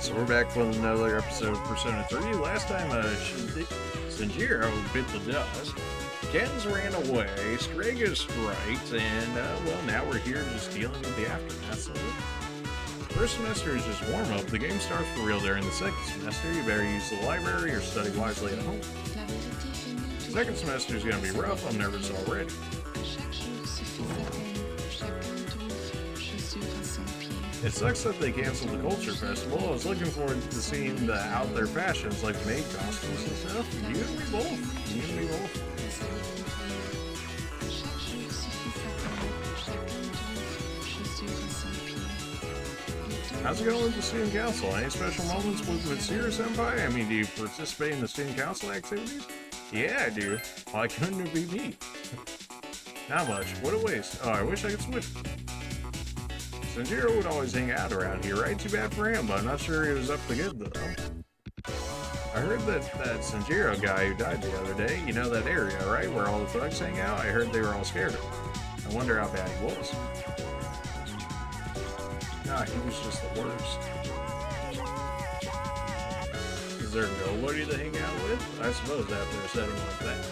Alright, so we're back with another episode of Persona 3. Last time, Shinjiro bit the dust, Kens ran away, Strega striked, and, well, now we're here just dealing with the aftermath of it. First semester is just warm-up. The game starts for real during the second semester. You better use the library or study wisely at home. Second semester is going to be rough. I'm nervous already. It sucks that they canceled the Culture Festival. I was looking forward to seeing the out there fashions like maid costumes and stuff. You and me both. You and me both. How's it going with the student council? Any special moments with Sierra Senpai? I mean, do you participate in the student council activities? Yeah, I do. Why couldn't it be me? Not much. What a waste. Oh, I wish I could switch. Shinjiro would always hang out around here, right? Too bad for him, but I'm not sure he was up to good, though. I heard that Shinjiro guy who died the other day, you know that area, right? Where all the thugs hang out? I heard they were all scared of him. I wonder how bad he was. Nah, he was just the worst. Is there nobody to hang out with? I suppose after a setting like that.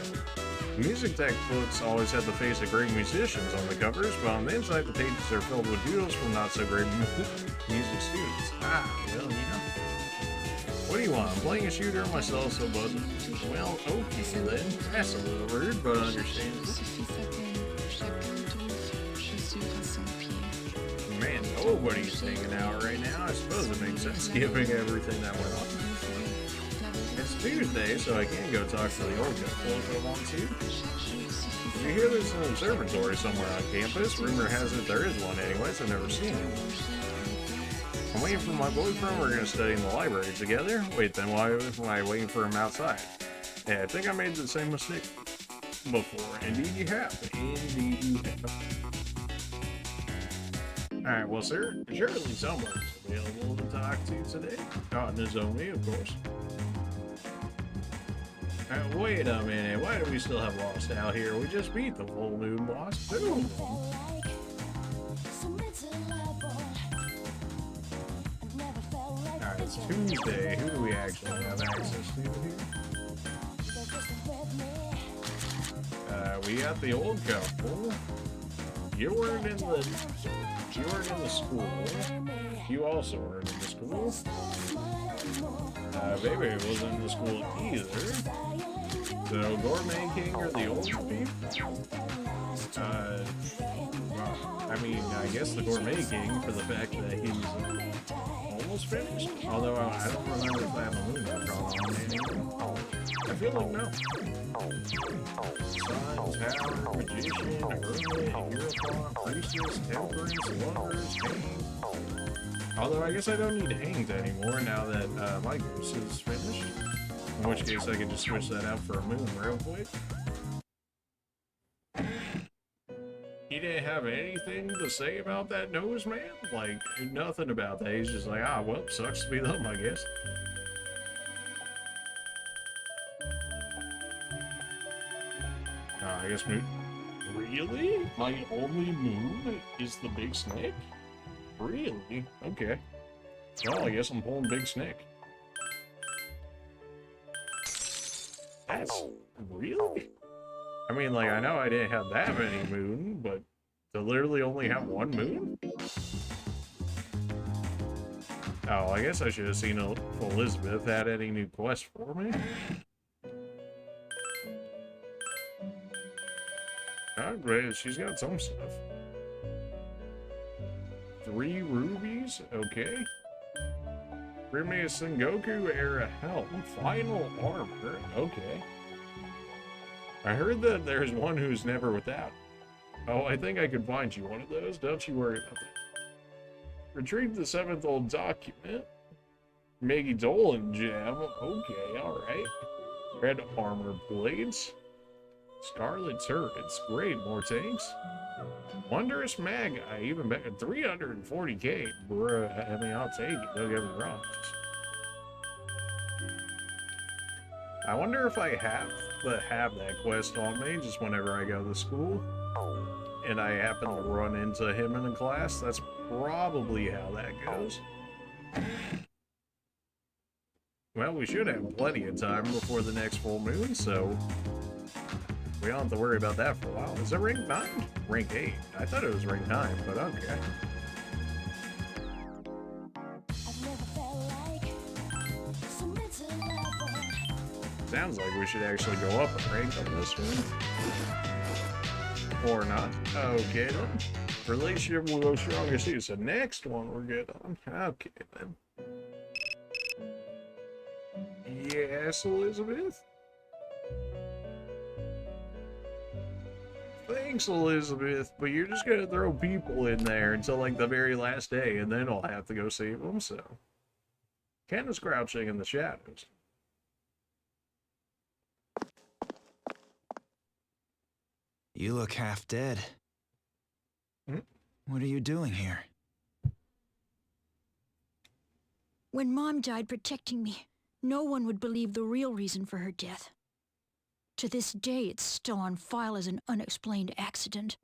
Music textbooks always had the face of great musicians on the covers, but on the inside the pages are filled with doodles from not-so-great music students. Ah, well, you know. What do you want? I'm playing a shooter myself, so buzzing. Well, okay then. That's a little rude, but understandable. Man, nobody's hanging out right now. I suppose it makes sense given everything that went on. It's Tuesday, so I can go talk to the old couple if I want to. If you hear there's an observatory somewhere on campus, rumor has it there is one anyways, I've never seen it. I'm waiting for my boyfriend, we're going to study in the library together. Wait, then why am I waiting for him outside? Yeah, I think I made the same mistake before. Indeed you have. Indeed you have. Alright, well sir, surely somebody's available to talk to today. Oh, Nozomi, of course. Wait a minute, why do we still have Lost out here? We just beat the full moon boss too. Alright, it's Tuesday. Who do we actually have access to here? We got the old couple. You weren't in the school. You also weren't in the school. Baby wasn't in the school either. The Gourmet King or the old people? Well, I mean, I guess the Gourmet King for the fact that he's almost finished. Although I don't remember if I have a moon problem on anymore. I feel like no. Sun, Tower, Magician, Hermit, Hierophant, Priestess, Temperance, Lovers, Hanged. Although I guess I don't need Hanged anymore now that my goose is finished. In which case I can just switch that out for a moon real quick. He didn't have anything to say about that nose, man? Like, nothing about that. He's just like, ah, well, sucks to be them, I guess. I guess moon. Really? My only moon is the big snake? Really? Okay. Well, I guess I'm pulling Big Snake. That's... really? I mean, like, I know I didn't have that many moon, but to literally only have one moon? Oh, I guess I should have seen if Elizabeth had any new quests for me. Oh, great. She's got some stuff. 3 rubies? Okay. Bring me a Sengoku era helm. Final armor? Okay. I heard that there's one who's never without. Oh, I think I could find you one of those. Don't you worry about that. Retrieve the 7th old document. Maggie Dolan gem. Okay, alright. Red armor blades. Scarlet turrets. Great, more tanks. Wondrous mag. Even better. 340k. Bruh, I mean, I'll take it. Don't get me wrong. I wonder if I have that quest on me just whenever I go to school. And I happen to run into him in a class. That's probably how that goes. Well, we should have plenty of time before the next full moon, so we don't have to worry about that for a while. Is it rank 9? Rank 8. I thought it was rank 9, but okay. Sounds like we should actually go up a rank on this one. Or not. Okay then. Relationship will go stronger too. So next one we're good on. Okay then. Yes, Elizabeth? Thanks, Elizabeth, but you're just gonna throw people in there until like the very last day, and then I'll have to go save them, so. Ken is crouching in the shadows. You look half dead. What are you doing here? When Mom died protecting me, no one would believe the real reason for her death. To this day, it's still on file as an unexplained accident.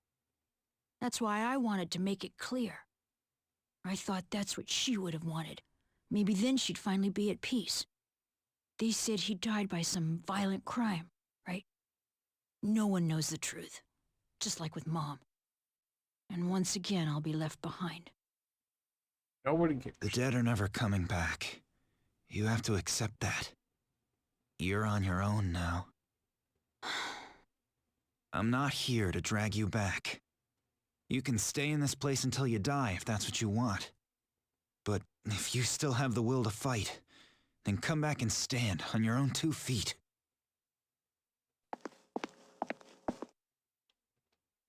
That's why I wanted to make it clear. I thought that's what she would have wanted. Maybe then she'd finally be at peace. They said he died by some violent crime, right? No one knows the truth, just like with Mom. And once again, I'll be left behind. Nobody cares. The dead are never coming back. You have to accept that. You're on your own now. I'm not here to drag you back. You can stay in this place until you die if that's what you want. But if you still have the will to fight, then come back and stand on your own 2 feet.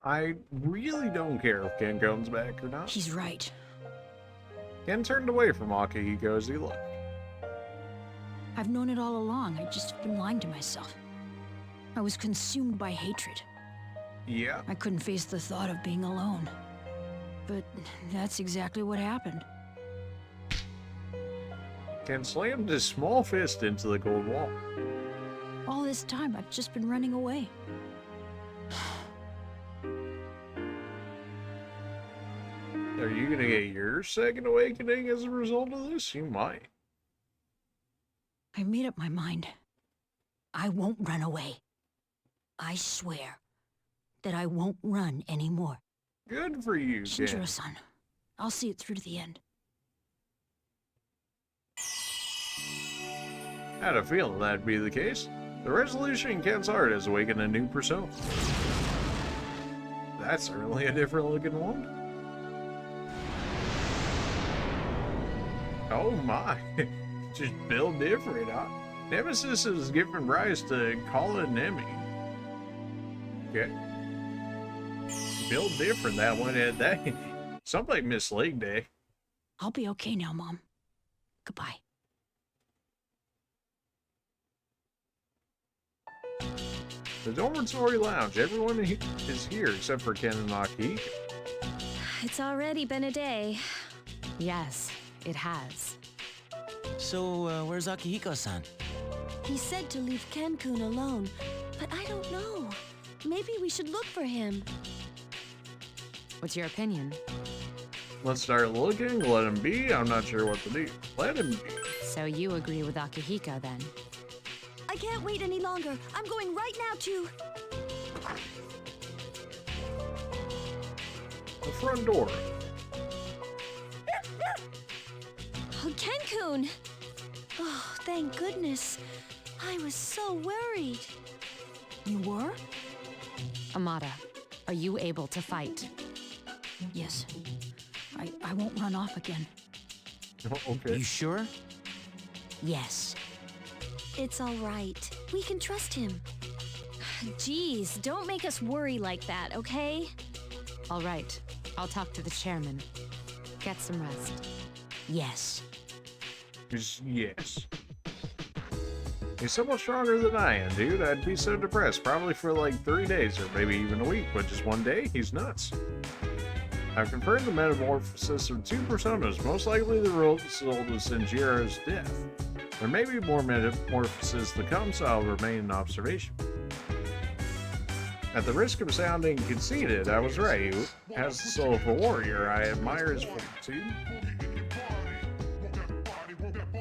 I really don't care if Ken comes back or not. He's right. Ken turned away from Akihiko as he left. I've known it all along. I just been lying to myself. I was consumed by hatred. Yeah. I couldn't face the thought of being alone. But that's exactly what happened. Ken slammed his small fist into the cold wall. All this time, I've just been running away. Are you gonna get your second awakening as a result of this? You might. I made up my mind. I won't run away. I swear that I won't run anymore. Good for you, Ken. Shinjiro-san, I'll see it through to the end. I had a feeling that'd be the case. The resolution in Ken's heart has awakened a new persona. That's certainly a different looking one. Oh my. Just built different, huh? Nemesis is giving rise to Colin Nemi. Okay. Built different, that one. That something like Miss League Day. I'll be okay now, Mom. Goodbye. The Dormitory Lounge. Everyone is here except for Ken and Aki. It's already been a day. Yes, it has. So, where's Akihiko-san? He said to leave Ken-kun alone, but I don't know. Maybe we should look for him. What's your opinion? Let's start looking. Let him be. I'm not sure what to do. Let him be. So you agree with Akihiko then? I can't wait any longer. I'm going right now to... The front door. Oh, Ken-kun! Oh, thank goodness. I was so worried. You were? Amada, are you able to fight? Yes. I won't run off again. Oh, okay. You sure? Yes. It's all right. We can trust him. Geez, don't make us worry like that, okay? All right, I'll talk to the chairman. Get some rest. Yes. Yes. He's so much stronger than I am, dude. I'd be so depressed, probably for like 3 days or maybe even a week, but just one day, he's nuts. I've confirmed the metamorphosis of 2 personas, most likely the result of Senjiro's death. There may be more metamorphoses to come, so I'll remain in observation. At the risk of sounding conceited, I was right. He has the soul of a warrior. I admire his fortitude.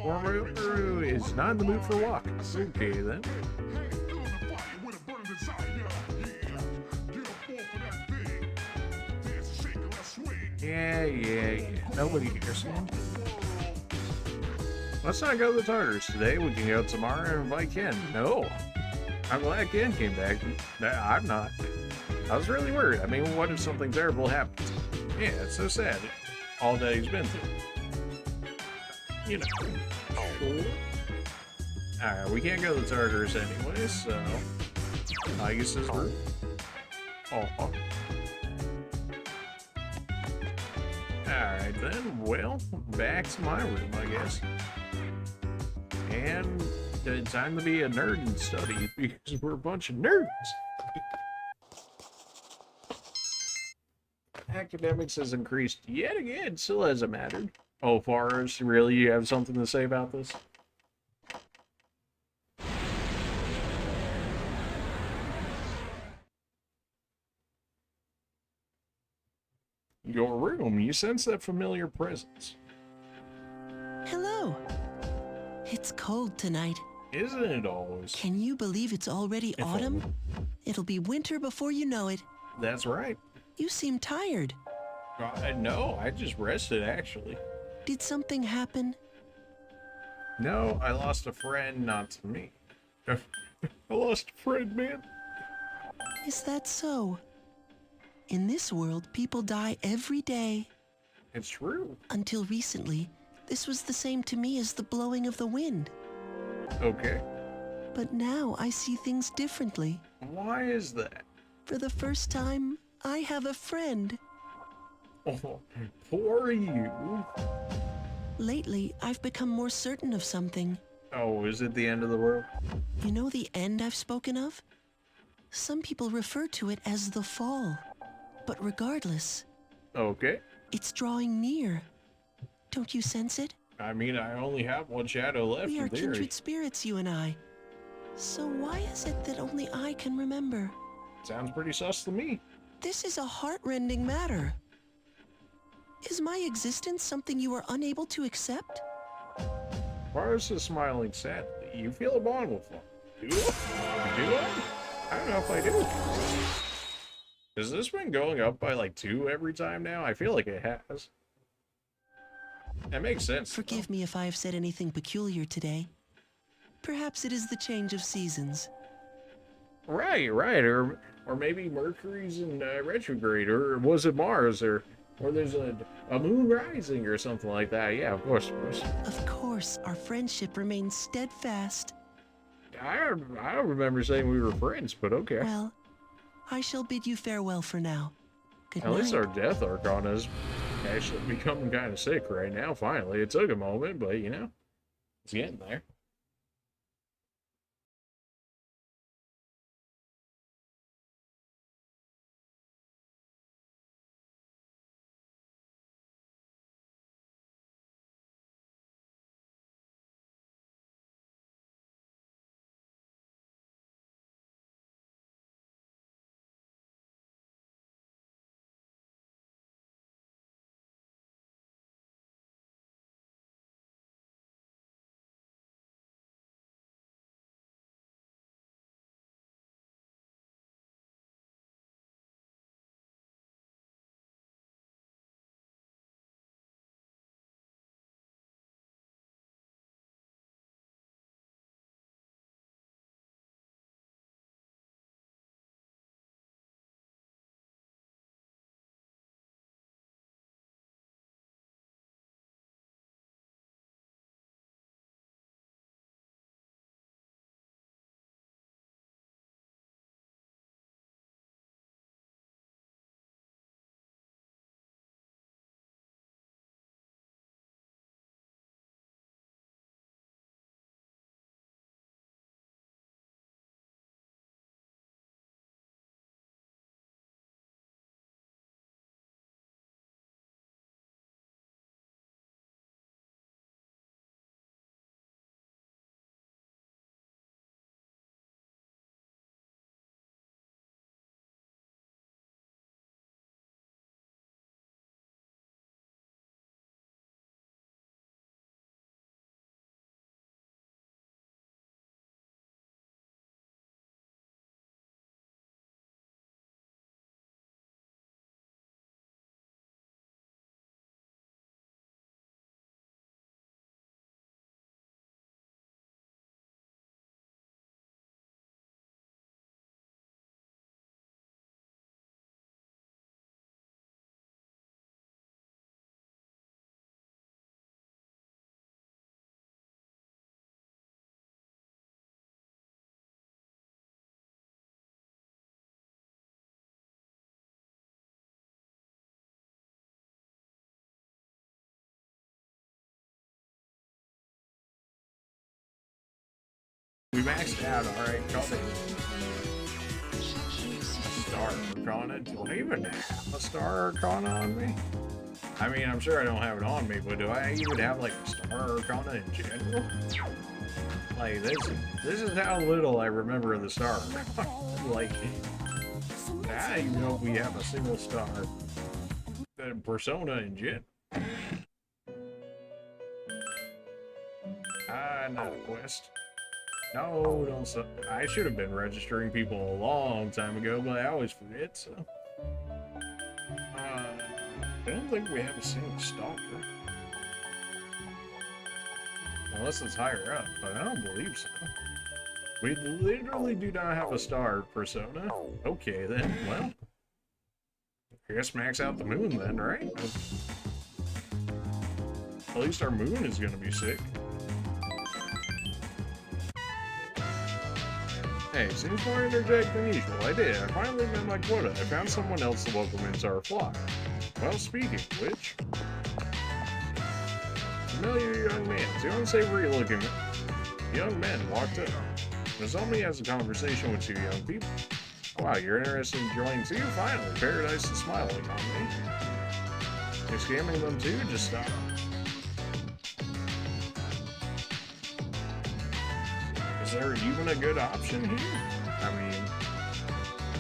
Maru is not in the mood for a walk. Okay, then. Yeah. Nobody cares, man. Let's not go to the Tartars today. We can go tomorrow and invite Ken. No. I'm glad Ken came back. I'm not. I was really worried. I mean, what if something terrible happens? Yeah, it's so sad. All that he's been through. You know. Sure. Alright, we can't go to the Tartars anyway, so... I guess this room. Oh. Alright then, well, back to my room, I guess. And it's time to be a nerd and study, because we're a bunch of nerds. Academics has increased yet again, still hasn't mattered. Oh, Forrest, really, you have something to say about this? Your room, you sense that familiar presence. Hello. It's cold tonight. Isn't it always? Can you believe it's already autumn? It'll be winter before you know it. That's right. You seem tired. No, I just rested, actually. Did something happen? No, I lost a friend, not to me. I lost a friend, man. Is that so? In this world, people die every day. It's true. Until recently, this was the same to me as the blowing of the wind. Okay. But now I see things differently. Why is that? For the first time, I have a friend. Oh, poor you. Lately, I've become more certain of something. Oh, is it the end of the world? You know the end I've spoken of? Some people refer to it as the fall. But regardless, Okay. it's drawing near. Don't you sense it? I mean, I only have one shadow left We are in theory. kindred spirits, you and I. So why is it that only I can remember? Sounds pretty sus to me. This is a heart-rending matter. Is my existence something you are unable to accept? Forrest is smiling sadly. You feel a bond with one. Do I? Do I? I don't know if I do. Has this been going up by like 2 every time now? I feel like it has. That makes sense. Forgive me if I have said anything peculiar today. Perhaps it is the change of seasons. Right. Or maybe Mercury's in retrograde, or was it Mars, or there's a moon rising or something like that. Yeah, of course. Of course, our friendship remains steadfast. I don't remember saying we were friends, but okay. Well, I shall bid you farewell for now. Good night. At least our death arcana is actually becoming kind of sick right now, finally. It took a moment, but, you know, it's getting there. We maxed out, alright, call it. Star Arcana? Do I even have a Star Arcana on me? I mean, I'm sure I don't have it on me, but do I even have, like, a Star Arcana in general? Like, this is how little I remember of the Star Arcana. Like, I don't even know if we have a single star Persona in general. Not a quest. No, don't stop. I should have been registering people a long time ago, but I always forget, so. I don't think we have a single stalker. Unless it's higher up, but I don't believe so. We literally do not have a star Persona. Okay, then, well. I guess max out the moon then, right? At least our moon is gonna be sick. Hey, seems more energetic than usual. I did. I finally met my quota. I found someone else to welcome into our flock. Well, speaking of which... Familiar young man. The unsavory looking young men walked up. Nozomi has a conversation with two young people. Wow, you're interested in joining too? Finally, paradise is smiling on me. You're scamming them too? Just stop. Is there even a good option here? I mean,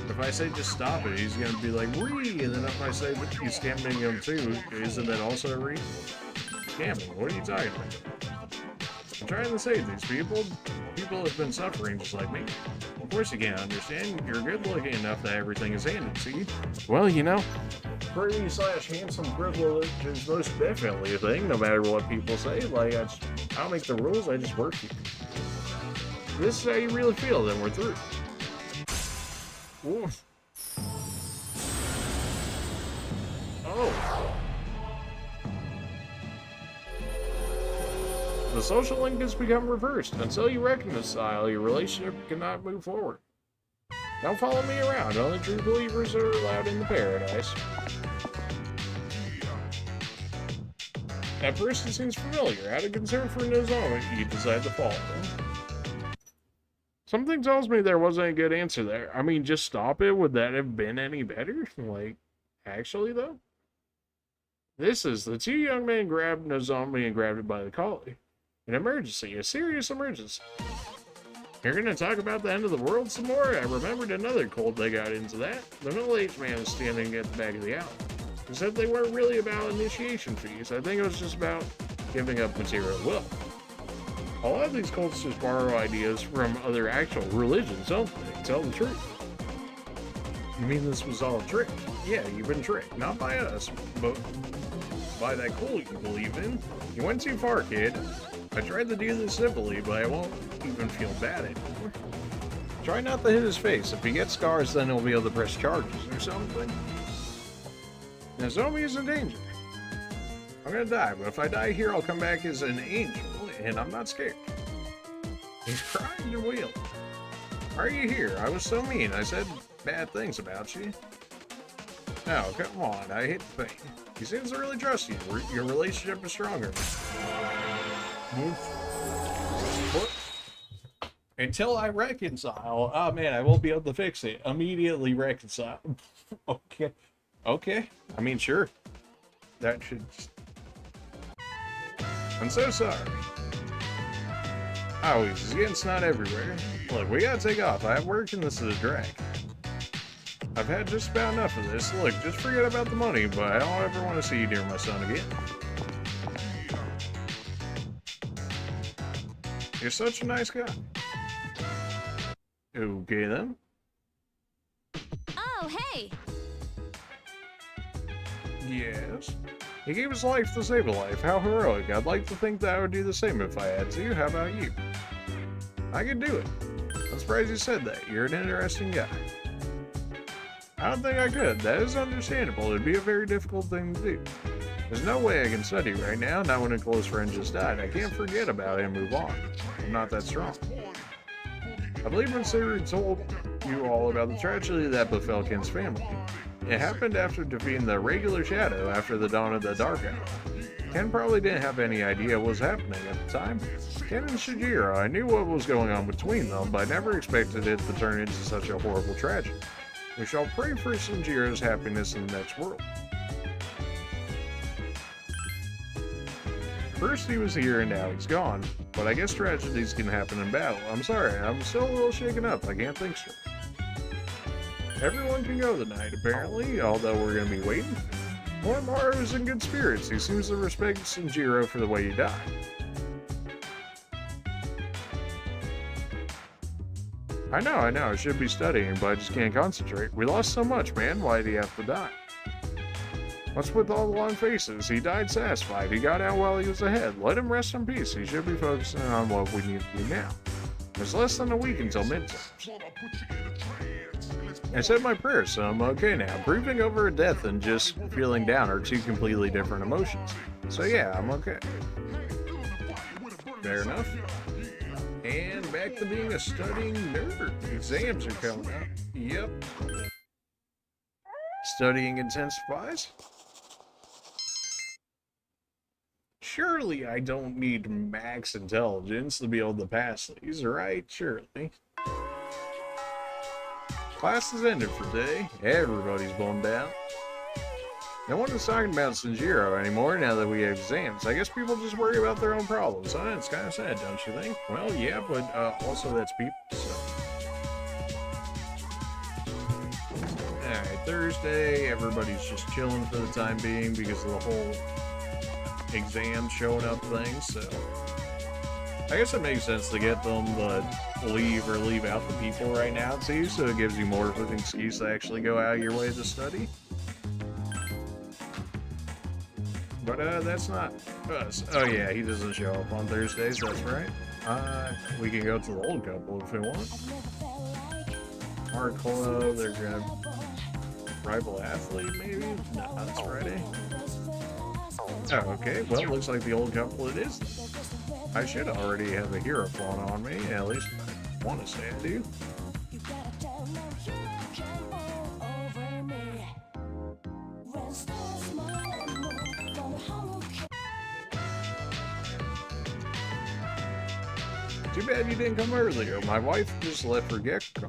if I say just stop it, he's gonna be like, "Wee!" And then if I say, "But you scamming them too," isn't that also a re? Scamming? What are you talking about? I'm trying to save these people. People have been suffering just like me. Of course you can't understand. You're good looking enough that everything is handed to you. Well, you know, pretty / handsome privilege is most definitely a thing, no matter what people say. Like, I don't make the rules, I just work here. If this is how you really feel, then we're through. Ooh. Oh. The social link has become reversed. Until you reconcile, your relationship cannot move forward. Don't follow me around. Only true believers are allowed in the paradise. That person seems familiar. Out of concern for Nozomi, you decide to follow them. Something tells me there wasn't a good answer there. I mean, just stop it. Would that have been any better? Like, actually, though? This is the two young men grabbed Nozomi and grabbed it by the collar. An emergency, a serious emergency. You're gonna talk about the end of the world some more? I remembered another cult that got into that. The middle-aged man was standing at the back of the alley. He said they weren't really about initiation fees. I think it was just about giving up material wealth. A lot of these cults just borrow ideas from other actual religions, don't they? Tell the truth. You mean this was all a trick? Yeah, you've been tricked. Not by us, but by that cult you believe in. You went too far, kid. I tried to do this civilly, but I won't even feel bad anymore. Try not to hit his face. If he gets scars, then he'll be able to press charges or something. Nozomi is in danger. I'm gonna die, but if I die here, I'll come back as an angel, and I'm not scared. He's crying to wheel. Why are you here? I was so mean. I said bad things about you. No, come on. I hate the pain. He seems to really trust you. Your relationship is stronger. What? Until I reconcile. Oh man, I won't be able to fix it. Immediately reconcile. Okay. Okay. I mean, sure. That should... I'm so sorry. Oh, he's getting snot everywhere. Look, we gotta take off. I have work and this is a drag. I've had just about enough of this. Look, just forget about the money, but I don't ever want to see you near my son again. You're such a nice guy. Okay, then. Oh, hey! Yes. He gave his life to save a life. How heroic. I'd like to think that I would do the same if I had to. How about you? I could do it. I'm surprised you said that. You're an interesting guy. I don't think I could. That is understandable. It'd be a very difficult thing to do. There's no way I can study right now, not when a close friend just died. I can't forget about it and move on. I'm not that strong. I believe when Siri told you all about the tragedy that befell Ken's family. It happened after defeating the regular shadow after the dawn of the Dark Hour. Ken probably didn't have any idea what was happening at the time. Ken and Shinjiro, I knew what was going on between them, but I never expected it to turn into such a horrible tragedy. We shall pray for Shinjiro's happiness in the next world. First he was here and now he's gone, but I guess tragedies can happen in battle. I'm sorry, I'm still a little shaken up, I can't think straight. Everyone can go tonight, apparently, although we're gonna be waiting. Moromaru is in good spirits. He seems to respect Shinjiro for the way he died. I know, I should be studying, but I just can't concentrate. We lost so much, man. Why did he have to die? What's with all the long faces? He died satisfied. He got out while he was ahead. Let him rest in peace. He should be focusing on what we need to do now. There's less than a week until midterms. I said my prayers, so I'm okay now. Brooding over a death and just feeling down are two completely different emotions. So yeah, I'm okay. Fair enough. And back to being a studying nerd. Exams are coming up. Yep. Studying intensifies? Surely I don't need max intelligence to be able to pass these, right? Surely. Class is ended for today. Everybody's bummed out. No one is talking about Shinjiro anymore now that we have exams. I guess people just worry about their own problems, huh? It's kind of sad, don't you think? Well, yeah, but also that's people, so. Alright, Thursday, everybody's just chilling for the time being because of the whole exam showing up thing, so. I guess it makes sense to get them, but leave out the people right now too, so it gives you more of an excuse to actually go out of your way to study. But that's not us. Oh yeah, he doesn't show up on Thursdays, that's right. We can go to the old couple if we want. Art club, they're gonna rival athlete maybe? No, that's Friday. Oh, okay, well it looks like the old couple it is. I should already have a hero phone on me, at least I want to say I do. Too bad you didn't come earlier. My wife just left for Gekko.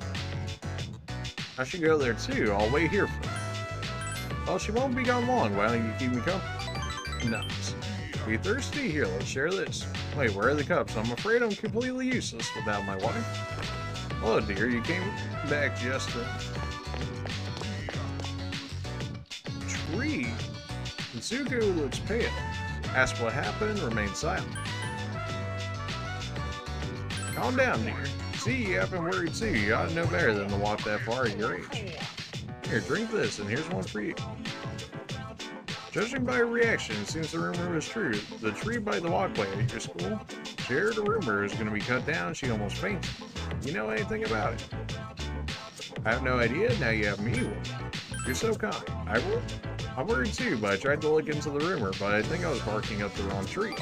I should go there too. I'll wait here for her. Well, she won't be gone long. Why don't you keep me company? Nice. Are you thirsty? Here, let's share this. Wait, where are the cups? I'm afraid I'm completely useless without my wife. Hello, dear. You came back just in. Tree. Mitsuko looks pale. Ask what happened, remain silent. Calm down, dear. See, I've been worried too. You ought to know better than to walk that far at your age. Here, drink this, and here's one for you. Judging by her reaction, it seems the rumor was true. The tree by the walkway at your school. She heard a rumor is going to be cut down. She almost fainted. You know anything about it? I have no idea. Now you have me. You're so kind. I'm worried too, but I tried to look into the rumor, but I think I was barking up the wrong tree.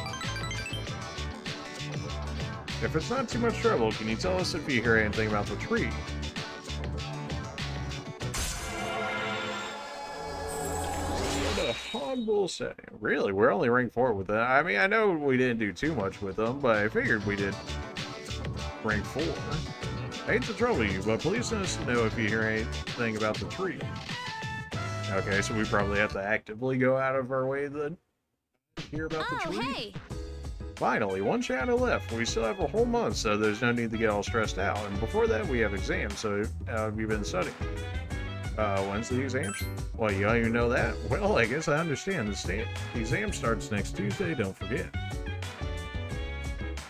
If it's not too much trouble, can you tell us if you hear anything about the tree? What a humble setting. Really, we're only ranked 4 with that. I mean, I know we didn't do too much with them, but I figured we did rank 4. I hate to trouble you, but please let us know if you hear anything about the tree. Okay, so we probably have to actively go out of our way to hear about the tree. Hey! Finally, one shadow left. We still have a whole month, so there's no need to get all stressed out. And before that, we have exams, so have you been studying? When's the exams? Well, you don't even know that? Well, I guess I understand. The exam starts next Tuesday, don't forget.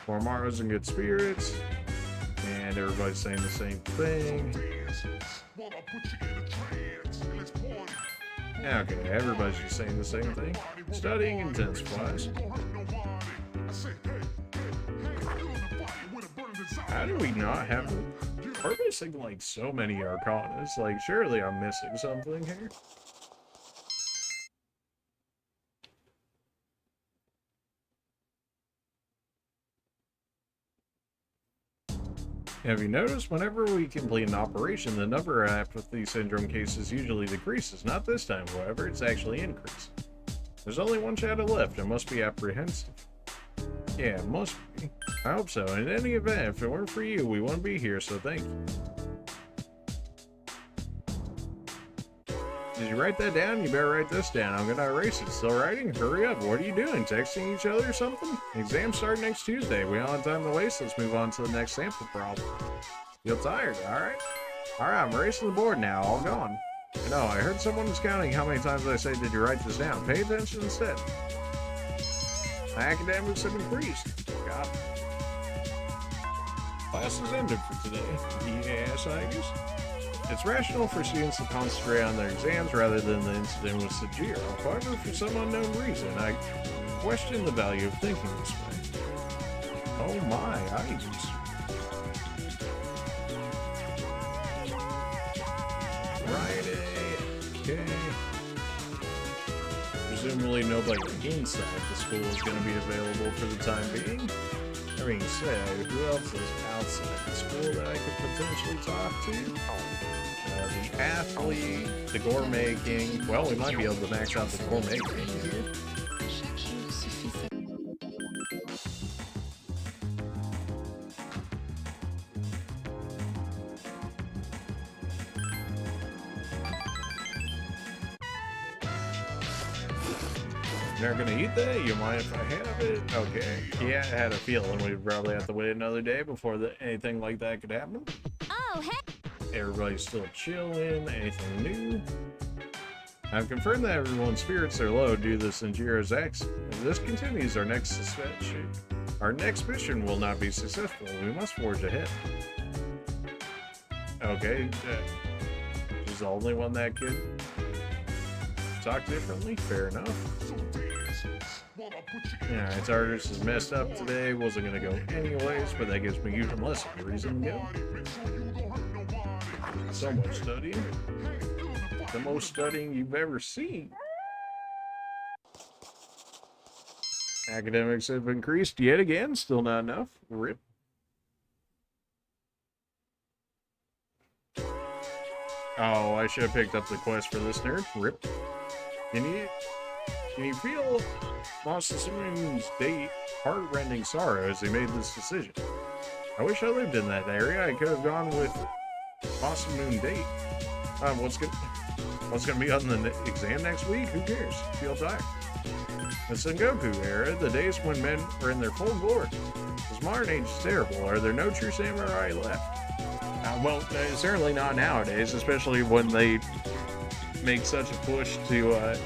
Moromaru's in good spirits, and everybody's saying the same thing. Okay, everybody's just saying the same thing. Studying intensifies. How do we not have... We're missing, like, so many Arcanas. Like, surely I'm missing something here. Have you noticed whenever we complete an operation, the number of apathy syndrome cases usually decreases? Not this time, however, it's actually increasing. There's only one shadow left. It must be apprehensive. Yeah, it must be. I hope so. In any event, if it weren't for you, we wouldn't be here, so thank you. Did you write that down? You better write this down. I'm gonna erase it. Still writing? Hurry up. What are you doing? Texting each other or something? Exams start next Tuesday. We don't have time to waste. Let's move on to the next sample problem. Feel tired? Alright. Alright, I'm erasing the board now. All gone. No, I heard someone was counting how many times I say, did you write this down? Pay attention instead. My academics have increased. Got it. Class is ended for today. Yes, I guess. It's rational for students to concentrate on their exams rather than the incident with Sajiro. However, for some unknown reason, I question the value of thinking this way. Oh my, eyes. Friday. Okay. Presumably nobody inside the school is going to be available for the time being. That being said, who else is outside the school that I could potentially talk to? The athlete, the gourmet king. Well, we might be able to max out the gourmet king here. You're not gonna eat that? You mind if I have it? Okay. Yeah, I had a feeling we'd probably have to wait another day before anything like that could happen. Oh, hey! Everybody's still chilling. Anything new? I've confirmed that everyone's spirits are low due to Sanjiro's accident. If this continues, our next mission will not be successful. We must forge ahead. Okay, he's the only one that could talk differently. Fair enough. Yeah, its artist is messed up today. Wasn't gonna go anyways, but that gives me even less of a reason to go. So much studying. The most studying you've ever seen. Academics have increased yet again. Still not enough. RIP. Oh, I should have picked up the quest for this nerd. RIP. Can you feel Masasune's date heart-rending sorrow as he made this decision? I wish I lived in that area. I could have gone with Masasune date. What's gonna be on the exam next week? Who cares? Feel tired. The Sengoku era, the days when men were in their full glory. This modern age is terrible. Are there no true samurai left? Well, certainly not nowadays, especially when they make such a push to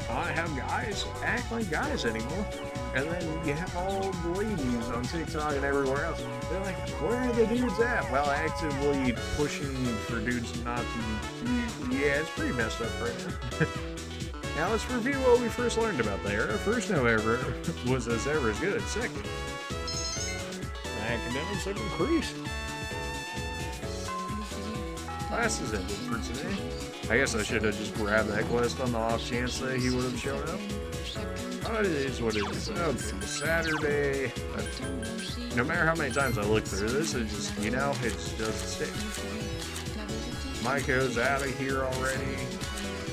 not have guys act like guys anymore. And then you have all the ladies on TikTok and everywhere else. They're like, where are the dudes at? Well, actively pushing for dudes not to... Yeah, it's pretty messed up right now. Now let's review what we first learned about the era. First, however, was as ever as good. Second, academics have increased. Class is ended for today. I guess I should have just grabbed that quest on the off chance that he would have shown up. Oh, it is what it is. Okay, Saturday. No matter how many times I look through this, it just, you know, it doesn't stick. Maiko's out of here already.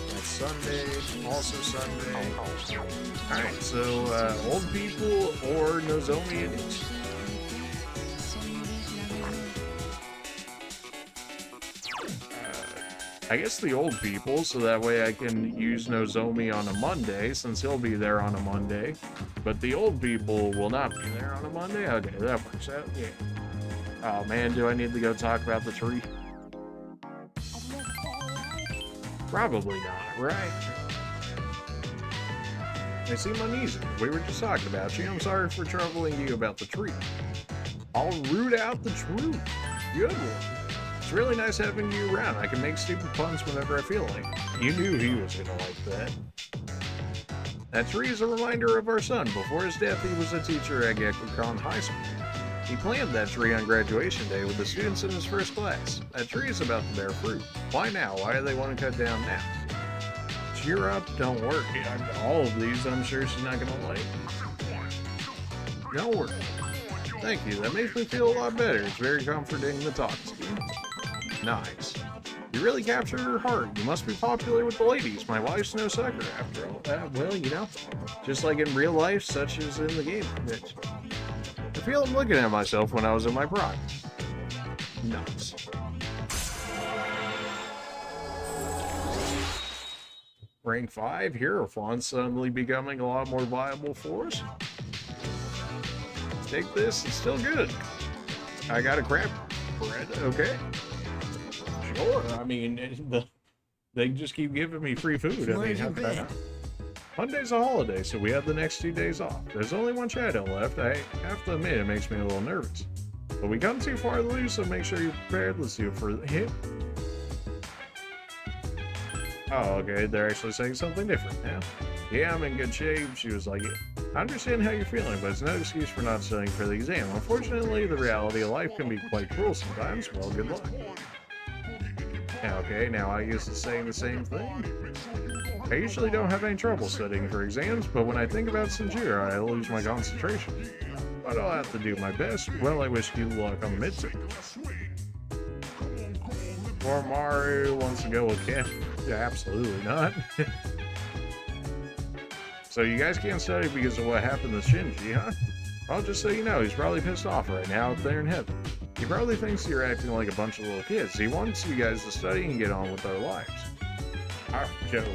That's Sunday. Also Sunday. Alright, so old people or Nozomi it is. I guess the old people, so that way I can use Nozomi on a Monday, since he'll be there on a Monday. But the old people will not be there on a Monday? Okay, that works out, yeah. Oh man, do I need to go talk about the tree? Probably not, right? I seem uneasy. We were just talking about you. I'm sorry for troubling you about the tree. I'll root out the truth. Good one. It's really nice having you around. I can make stupid puns whenever I feel like. You knew he was gonna like that. That tree is a reminder of our son. Before his death, he was a teacher at Gekukan High School. He planted that tree on graduation day with the students in his first class. That tree is about to bear fruit. Why now? Why do they want to cut down now? Cheer up, don't worry. All of these, I'm sure she's not gonna like. Don't worry. Thank you, that makes me feel a lot better. It's very comforting to talk to you. Nice. You really captured her heart. You must be popular with the ladies. My wife's no sucker, after all. Well, you know, just like in real life, such as in the game. I feel I'm looking at myself when I was in my prime. Nuts. Rank 5, Hierophant suddenly becoming a lot more viable for us. Take this, it's still good. I got a crab bread, okay. Sure, I mean, they just keep giving me free food. I mean, how could I not? Monday's a holiday, so we have the next 2 days off. There's only one shadow left. I have to admit, it makes me a little nervous. But we come too far to lose, so make sure you're prepared. Let's do it for him. Oh, okay, they're actually saying something different now. Yeah, I'm in good shape. She was like, I understand how you're feeling, but it's no excuse for not studying for the exam. Unfortunately, the reality of life can be quite cruel sometimes. Well, good luck. Okay, now I used to saying the same thing. I usually don't have any trouble studying for exams, but when I think about Sanjiro, I lose my concentration. But I'll have to do my best. Well, I wish you luck on the midterm. Or Mario wants to go with Ken. Yeah, absolutely not. So you guys can't study because of what happened to Shinji, huh? Well, just so you know, he's probably pissed off right now up there in heaven. He probably thinks you're acting like a bunch of little kids. He wants you guys to study and get on with their lives.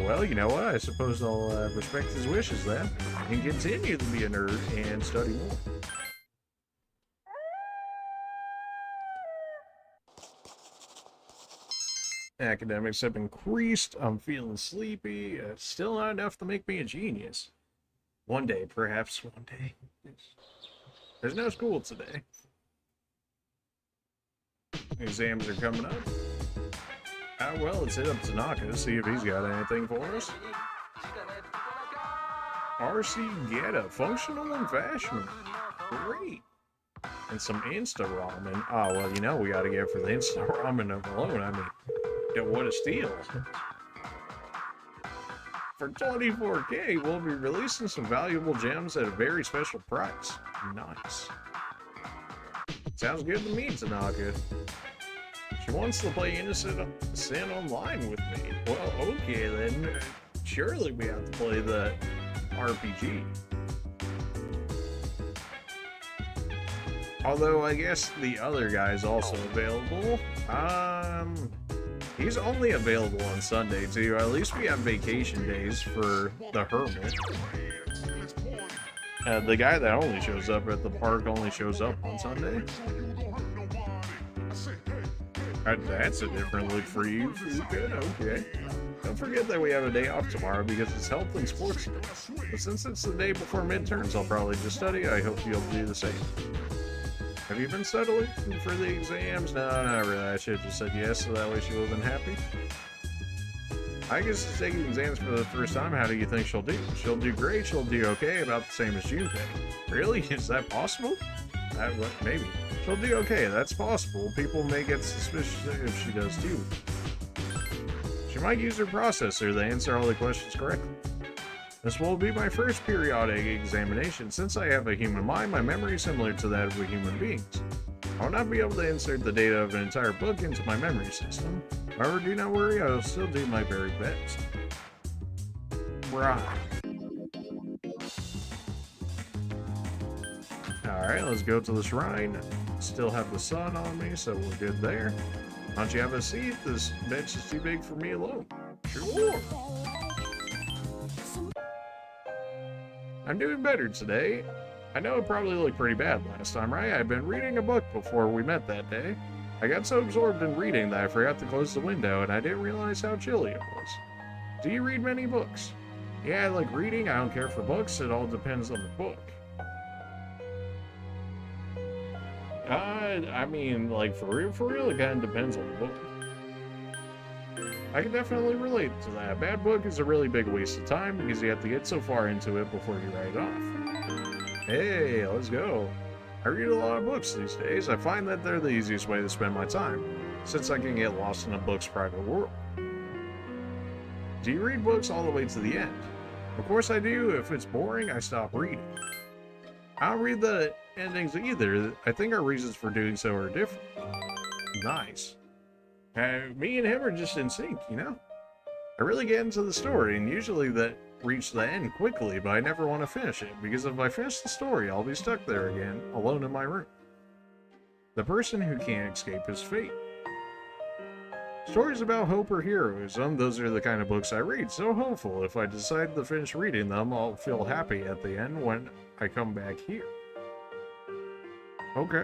Well, you know what? I suppose I'll respect his wishes then, and continue to be a nerd and study more. Academics have increased. I'm feeling sleepy. Still not enough to make me a genius. One day, perhaps one day. There's no school today. Exams are coming up. Well, let's hit up Tanaka, see if he's got anything for us. RC Geta, functional and fashionable. Great. And some Insta Ramen. Oh, well, you know we gotta get for the Insta Ramen alone. I mean, yeah, what a steal. For 24K, we'll be releasing some valuable gems at a very special price. Nice. Sounds good to me, Tanaka. She wants to play Innocent Sin online with me. Well, okay then. Surely we have to play the RPG. Although I guess the other guy's also available. He's only available on Sunday too. At least we have vacation days for the Hermit. The guy that only shows up at the park only shows up on Sunday. That's a different look for you. Good, okay. Don't forget that we have a day off tomorrow because it's health and sports day. But since it's the day before midterms, I'll probably just study. I hope you'll do the same. Have you been studying for the exams? No, not really. I should have just said yes, so that way she would have been happy. I guess she's taking exams for the first time. How do you think she'll do? She'll do great. She'll do okay, about the same as Junpei. Really? Is that possible? Maybe. She'll do okay. That's possible. People may get suspicious if she does too. She might use her processor to answer all the questions correctly. This will be my first periodic examination. Since I have a human mind, my memory is similar to that of a human being's. I will not be able to insert the data of an entire book into my memory system. However, do not worry, I will still do my very best. Right. Alright, let's go to the shrine. Still have the sun on me, so we're good there. Why don't you have a seat? This bench is too big for me alone. Sure. I'm doing better today. I know it probably looked pretty bad last time, right? I've been reading a book before we met that day. I got so absorbed in reading that I forgot to close the window, and I didn't realize how chilly it was. Do you read many books? Yeah, I like reading. I don't care for books. It all depends on the book. I mean, like, for real, it kind of depends on the book. I can definitely relate to that. A bad book is a really big waste of time because you have to get so far into it before you write it off. Hey, let's go. I read a lot of books these days. I find that they're the easiest way to spend my time, since I can get lost in a book's private world. Do you read books all the way to the end? Of course I do. If it's boring, I stop reading. I don't read the endings either. I think our reasons for doing so are different. Nice. Me and him are just in sync, you know? I really get into the story, and usually that reach the end quickly, but I never want to finish it, because if I finish the story, I'll be stuck there again, alone in my room. The person who can't escape his fate. Stories about hope or heroism, those are the kind of books I read, so hopeful. If I decide to finish reading them, I'll feel happy at the end when I come back here. Okay.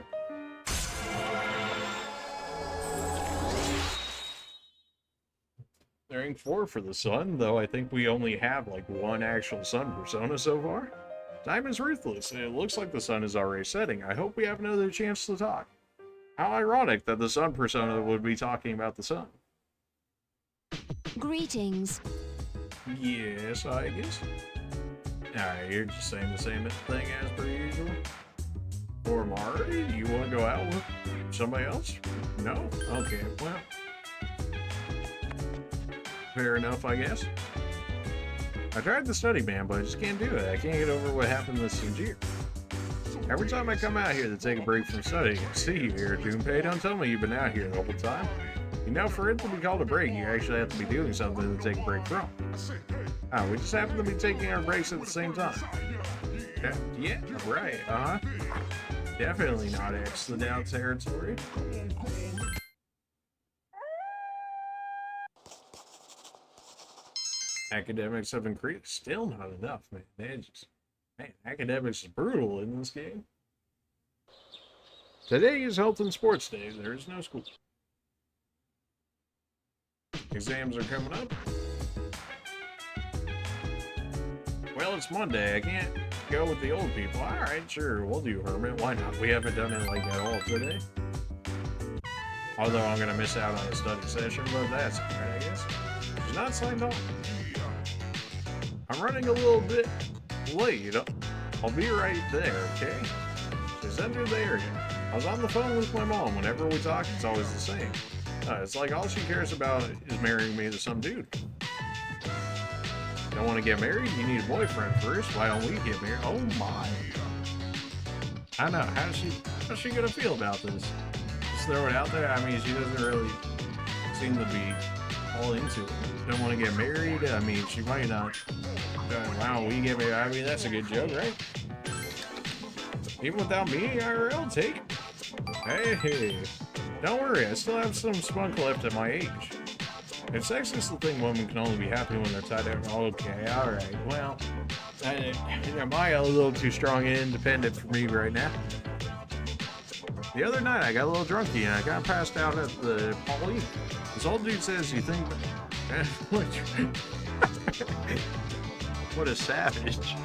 Rank 4 for the sun, though I think we only have like one actual sun persona so far. Time is ruthless, and it looks like the sun is already setting. I hope we have another chance to talk. How ironic that the sun persona would be talking about the sun. Greetings. Yes, I guess. Alright, you're just saying the same thing as per usual. Or Mari, you want to go out with somebody else? No? Okay, well. Fair enough, I guess. I tried the study band, but I just can't do it. I can't get over what happened to Sinjir. Every time I come out here to take a break from studying, I see you here, Junpei. Don't tell me you've been out here the whole time. You know, for it to be called a break, you actually have to be doing something to take a break from. Oh, we just happen to be taking our breaks at the same time. Yeah, right, Definitely not accidental territory. Academics have increased. Still not enough, man. Academics is brutal in this game. Today is Health and Sports Day. There is no school. Exams are coming up. Well, it's Monday. I can't go with the old people. Alright, sure, we'll do Hermit. Why not? We haven't done it like at all today. Although I'm going to miss out on a study session, but that's alright, I guess. She's not signed off. I'm running a little bit late. I'll be right there, okay? She's entered the area. I was on the phone with my mom. Whenever we talk, it's always the same. It's like all she cares about is marrying me to some dude. Don't want to get married? You need a boyfriend first. Why don't we get married? Oh my. I know. How's she gonna feel about this? Just throw it out there. I mean, she doesn't really seem to be all into it. Don't want to get married. I mean, she might not. Wow, we get married. I mean, that's a good joke, right? Even without me, IRL, take it. Hey, don't worry. I still have some spunk left at my age. It's sexist to think women can only be happy when they're tied up. Okay, alright. Well, am I a little too strong and independent for me right now? The other night, I got a little drunky and I got passed out at the poly. This old dude says, you think... What a savage.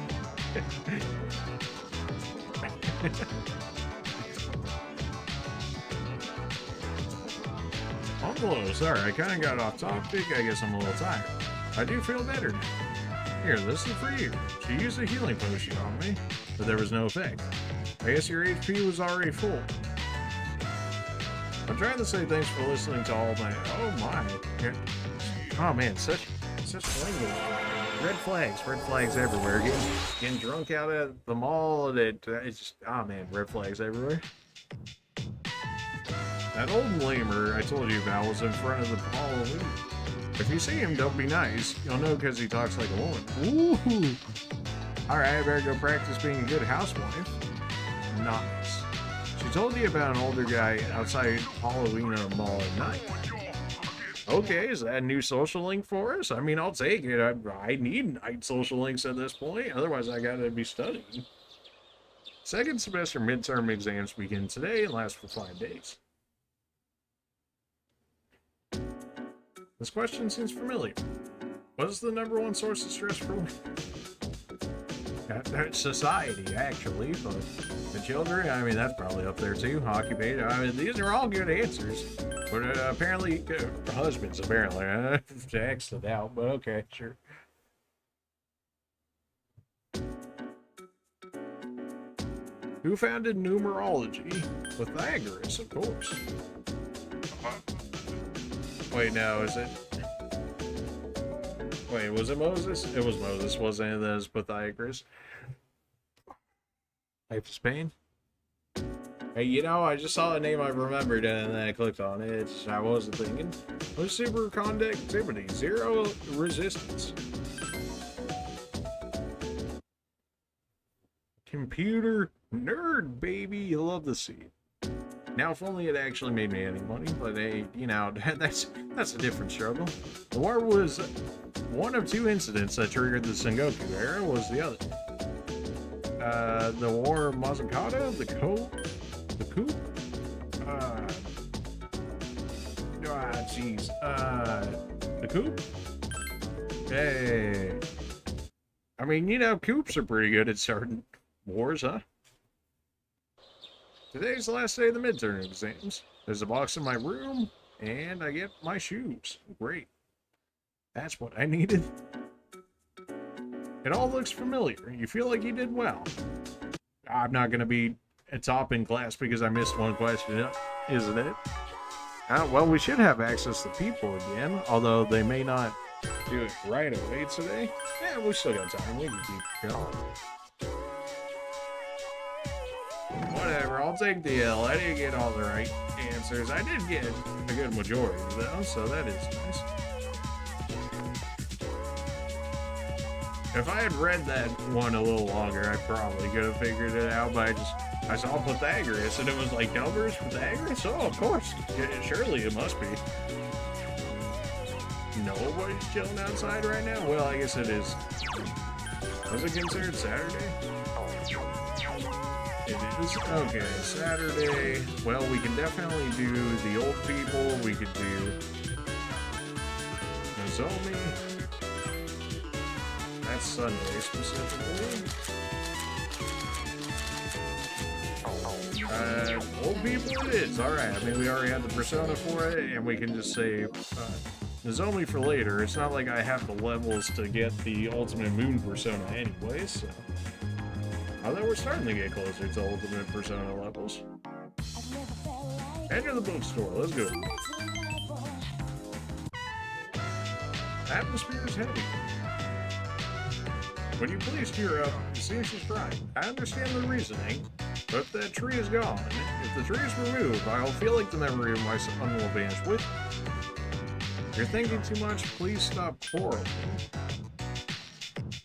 Hello, sorry, I kind of got off topic. I guess I'm a little tired. I do feel better now. Here, this is for you. She used a healing potion on me, but there was no effect. I guess your HP was already full. I'm trying to say thanks for listening to all my... Oh my. Oh man, such language. Red flags everywhere. Getting drunk out at the mall. It's just... Oh man, red flags everywhere. That old lamer I told you about was in front of the Halloween. If you see him, don't be nice. You'll know because he talks like a woman. Ooh. Alright, I better go practice being a good housewife. Nice. She told you about an older guy outside Halloween at a mall at night. Okay, is that a new social link for us? I mean, I'll take it. I need night social links at this point. Otherwise, I gotta be studying. Second semester midterm exams begin today and last for 5 days. This question seems familiar. What is the #1 source of stress for women? Society, actually, but the children, I mean, that's probably up there too. Occupated, I mean, these are all good answers. But apparently, husbands, apparently. To X it out, but okay, sure. Who founded numerology? Pythagoras, of course. Wait, no, is it? Wait, was it Moses? It was Moses, wasn't it? That was Pythagoras. Life is pain. Hey, you know, I just saw a name I remembered and then I clicked on it. I wasn't thinking. No superconductivity, 0 resistance. Computer nerd, baby. You love to see it. Now, if only it actually made me any money, but hey, you know, that's a different struggle. The war was one of 2 incidents that triggered the Sengoku era, was the other. The War of Mazukata, the coup? Jeez. The coup? Hey. I mean, you know, coups are pretty good at starting wars, huh? Today's the last day of the midterm exams. There's a box in my room, and I get my shoes. Great. That's what I needed. It all looks familiar. You feel like you did well. I'm not going to be a top in class because I missed one question, isn't it? Well, we should have access to people again, although they may not do it right away today. Yeah, we still got time. We can keep going. Whatever, I'll take the L. I didn't get all the right answers. I did get a good majority, though, so that is nice. If I had read that one a little longer, I probably could have figured it out, but I saw Pythagoras, and it was like numbers, Pythagoras? Oh, of course. Surely it must be. Nobody's chilling outside right now? Well, I guess it is. Was it considered Saturday? It is? Okay, Saturday. Well, we can definitely do the old people. We could do Nozomi. That's Sunday specifically. Old people it is. Alright, I mean, we already had the persona for it, and we can just say Nozomi for later. It's not like I have the levels to get the Ultimate Moon persona anyway, so. Although we're starting to get closer to Ultimate persona levels. Enter the bookstore. Let's go. Atmosphere is heavy. Would you please cheer up? It seems she's crying. I understand the reasoning, but if that tree is gone, if the tree is removed, I'll feel like the memory of my son will vanish with me. You're thinking too much. Please stop quarreling.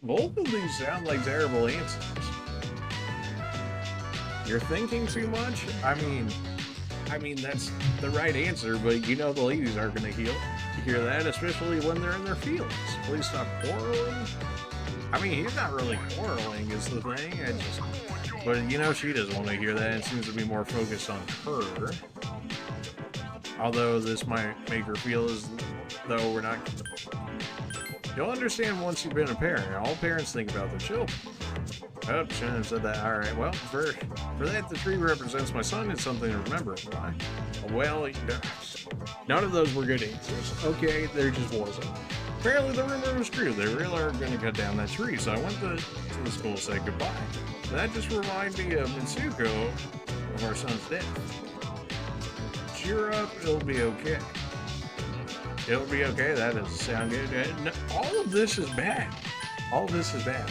Both of these sound like terrible answers. You're thinking too much? I mean that's the right answer, but you know the ladies aren't going to hear that, especially when they're in their feelings. Please stop quarreling. I mean, he's not really quarreling is the thing. But you know, she doesn't want to hear that and seems to be more focused on her. Although this might make her feel as though we're not. You'll understand once you've been a parent. All parents think about their children. Oh, shouldn't have said that. Alright, well, for that, the tree represents my son. It's something to remember. Why? Well, none of those were good answers. Okay, there just wasn't. Apparently the rumor was true. They really are going to cut down that tree, so I went to the school to say goodbye. And that just reminded me of Mitsuko, of our son's death. Cheer up, it'll be okay. It'll be okay, that doesn't sound good. No, all of this is bad. All of this is bad.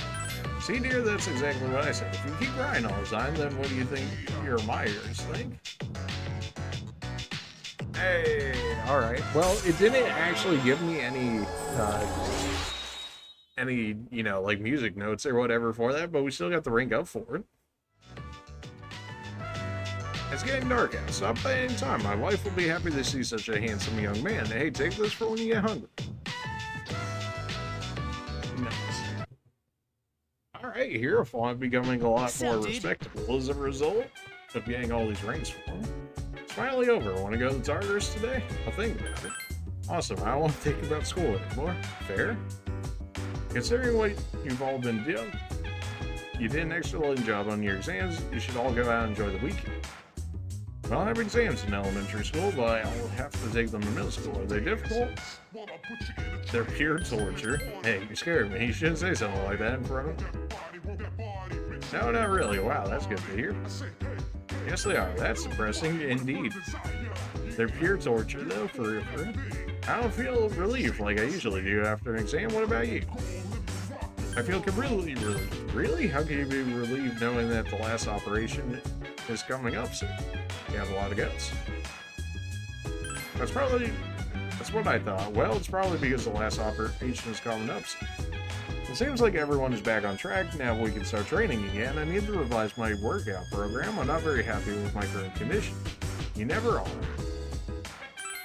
See, dear, that's exactly what I said. If you keep crying all the time, then what do you think your admirers think? Hey, alright. Well, it didn't actually give me any, you know, like music notes or whatever for that, but we still got the rank up for it. It's getting dark out. Stop by any time. My wife will be happy to see such a handsome young man. Hey, take this for when you get hungry. Nice. Alright, Hierophant becoming a lot more respectable as a result of getting all these ranks for him. It's finally over. Want to go to Tartarus today? I'll think about it. Awesome. I don't want to think about school anymore. Fair? Considering what you've all been doing, you did an excellent job on your exams. You should all go out and enjoy the weekend. I don't have exams in elementary school, but I'll have to take them in middle school. Are they difficult? They're pure torture. Hey, you scared me. You shouldn't say something like that in front of me. No, not really. Wow, that's good to hear. Yes, they are. That's depressing indeed. They're pure torture, though, for real. I don't feel relief like I usually do after an exam. What about you? I feel completely relieved. Really? How can you be relieved knowing that the last operation is coming up soon. You have a lot of guts. That's what I thought. Well, it's probably because the last operation is coming up soon. It seems like everyone is back on track. Now we can start training again. I need to revise my workout program. I'm not very happy with my current condition. You never are.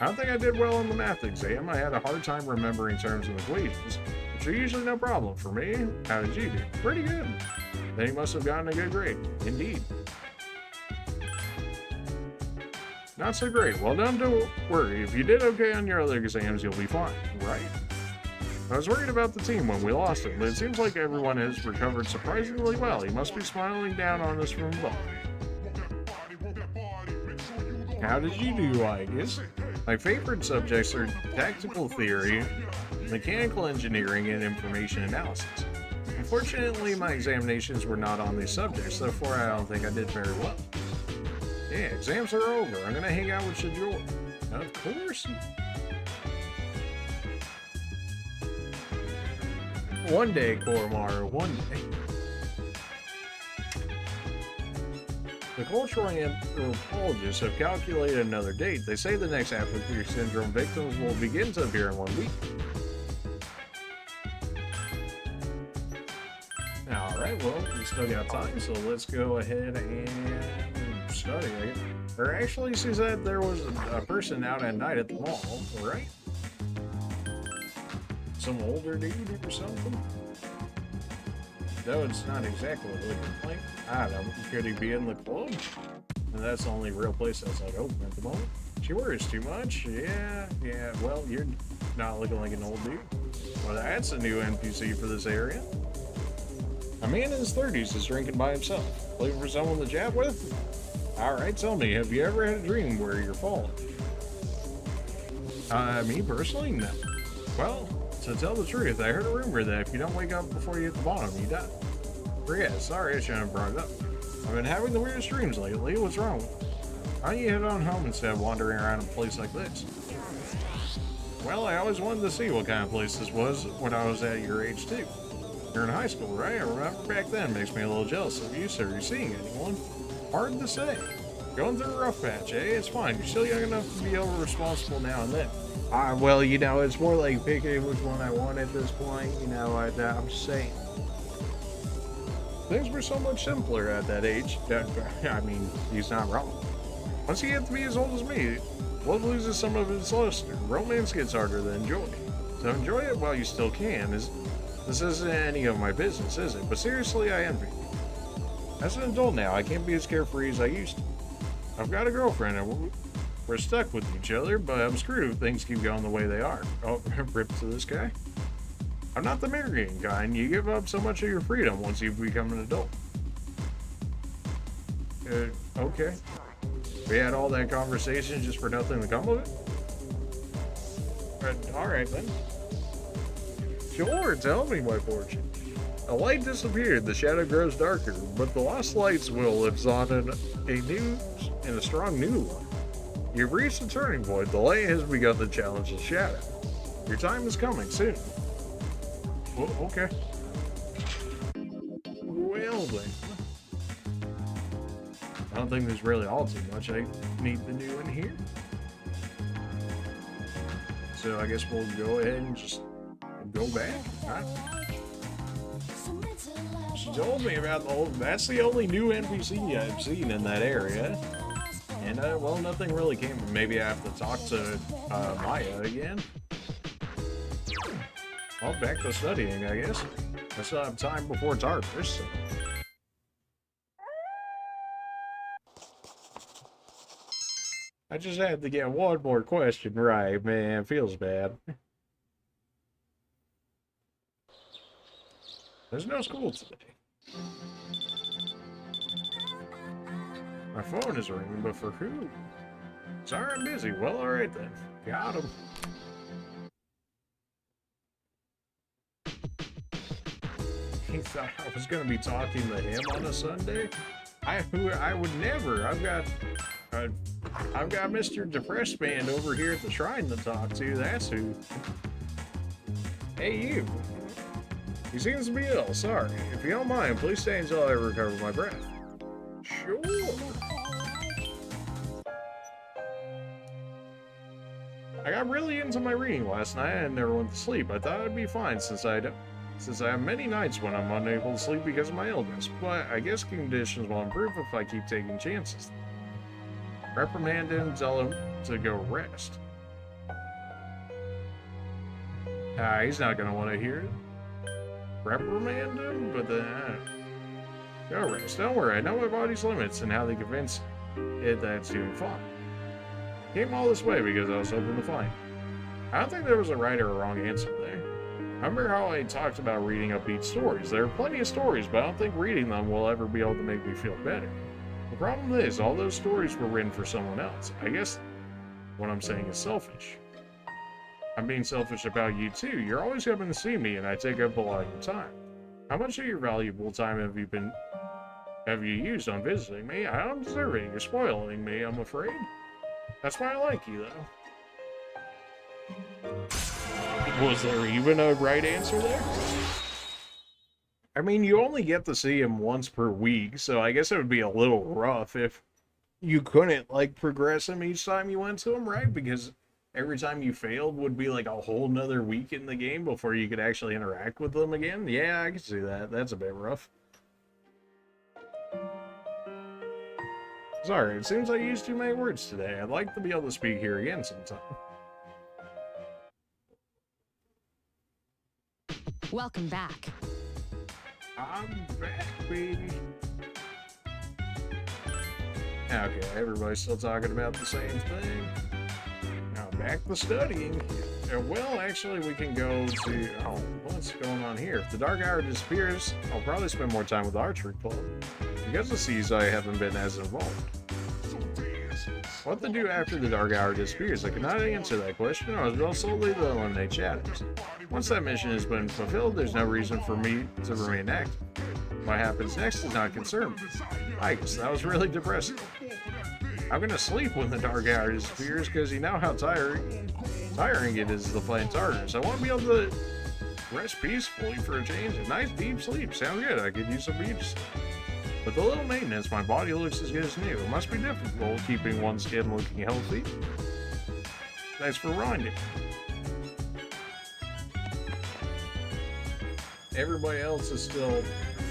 I don't think I did well on the math exam. I had a hard time remembering terms and equations, which are usually no problem for me. How did you do? Pretty good. Then you must have gotten a good grade. Indeed. Not so great. Well, don't worry. If you did okay on your other exams, you'll be fine, right? I was worried about the team when we lost it, but it seems like everyone has recovered surprisingly well. You must be smiling down on us from above. How did you do, I guess? My favorite subjects are tactical theory, mechanical engineering, and information analysis. Unfortunately, my examinations were not on these subjects, therefore I don't think I did very well. Yeah, exams are over. I'm gonna hang out with Shajor. Of course. One day, Koromaru, one day. The cultural anthropologists have calculated another date. They say the next Apathy Syndrome victims will begin to appear in 1 week. Alright, well, we still got time, so let's go ahead and study. Or actually, she said there was a person out at night at the mall, right? Some older dude or something? Though it's not exactly a complaint. I don't know, could he be in the club? And that's the only real place that's like open at the moment. She worries too much. Yeah, well, you're not looking like an old dude. Well, that's a new NPC for this area. A man in his 30s is drinking by himself. Looking for someone to chat with? Alright, tell me, have you ever had a dream where you're falling? Me personally, no. Well, to tell the truth, I heard a rumor that if you don't wake up before you hit the bottom, you die. Forget, sorry I shouldn't have brought it up. I've been having the weirdest dreams lately. What's wrong? Why don't you head on home instead of wandering around a place like this? Well, I always wanted to see what kind of place this was when I was at your age too. You're in high school, right? I remember back then. Makes me a little jealous of you, so are you seeing anyone? Hard to say. Going through a rough patch, eh? It's fine. You're still young enough to be over-responsible now and then. Well, you know, it's more like picking which one I want at this point. You know, I'm just saying. Things were so much simpler at that age. I mean, he's not wrong. Once you get to be as old as me, love loses some of its luster. Romance gets harder to enjoy. So enjoy it while you still can. This isn't any of my business, is it? But seriously, I envy you. As an adult now, I can't be as carefree as I used to. I've got a girlfriend and we're stuck with each other, but I'm screwed if things keep going the way they are. Oh, rip to this guy. I'm not the marrying kind. You give up so much of your freedom once you become an adult. Okay. We had all that conversation just for nothing to come of it? Alright then. Sure, tell me my fortune. A light disappeared, the shadow grows darker, but the lost light's will lives on in a strong new one. You've reached a turning point. The light has begun to challenge the shadow. Your time is coming soon. Oh, okay. Well then. I don't think there's really all too much I need to do in here. So I guess we'll go ahead and just go back. Huh? She told me about that's the only new NPC I've seen in that area. And, well, nothing really came. Maybe I have to talk to, Maya again. Well, back to studying, I guess. I still have time before it's harvest, so. I just had to get one more question right, man. Feels bad. There's no school today. My phone is ringing, but for who? Sorry, I'm busy. Well, alright then. Got him. He thought I was gonna be talking to him on a Sunday? I would never. I've got Mr. Depressed Man over here at the shrine to talk to. That's who. Hey, you. He seems to be ill. Sorry. If you don't mind, please stay until I recover my breath. Sure. I got really into my reading last night and never went to sleep. I thought I'd be fine since I have many nights when I'm unable to sleep because of my illness, but I guess conditions will improve if I keep taking chances. Reprimand him, tell him to go rest. He's not gonna want to hear it. Reprimand him, but then go rest. Don't worry, I know my body's limits and how they convince it that it's doing fine. Came all this way because I was hoping to find. I don't think there was a right or a wrong answer there. Remember how I talked about reading upbeat stories? There are plenty of stories, but I don't think reading them will ever be able to make me feel better. The problem is, all those stories were written for someone else. I guess what I'm saying is selfish. I'm being selfish about you too. You're always coming to see me, and I take up a lot of your time. How much of your valuable time have you used on visiting me? I don't deserve it. You're spoiling me, I'm afraid. That's why I like you, though. Was there even a right answer there? I mean, you only get to see him once per week, so I guess it would be a little rough if you couldn't, like, progress him each time you went to him, right? Because every time you failed would be like a whole nother week in the game before you could actually interact with them again. Yeah, I can see that. That's a bit rough. Sorry, it seems I used too many words today. I'd like to be able to speak here again sometime. Welcome back. I'm back, baby. Okay, everybody's still talking about the same thing. Now back to studying. Well, actually, we can go to... Oh, what's going on here? If the dark hour disappears, I'll probably spend more time with the archery club. Because of C's, I haven't been as involved. What to do after the dark hour disappears? I cannot answer that question. I was built solely to eliminate shadows. Once that mission has been fulfilled, there's no reason for me to remain active. What happens next does not concern me. I guess that was really depressing. I'm gonna sleep when the dark hour disappears because you know how tiring it is to play in Tartarus. I want to be able to rest peacefully for a change. A nice deep sleep sounds good. I could use some deep sleep. With a little maintenance, my body looks as good as new. It must be difficult keeping one's skin looking healthy. Thanks for reminding. Everybody else is still